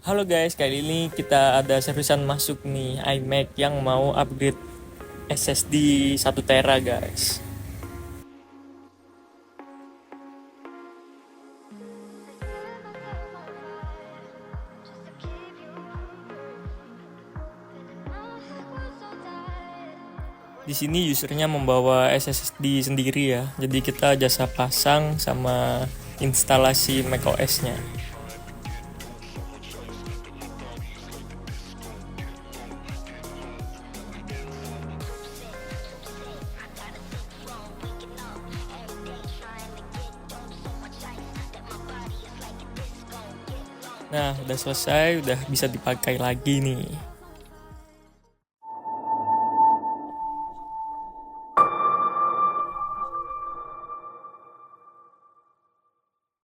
Halo guys, kali ini kita ada seriusan masuk nih iMac yang mau upgrade SSD 1 tera guys. Di sini usernya membawa SSD sendiri ya, jadi kita jasa pasang sama instalasi macOS-nya. Nah, udah selesai, udah bisa dipakai lagi nih.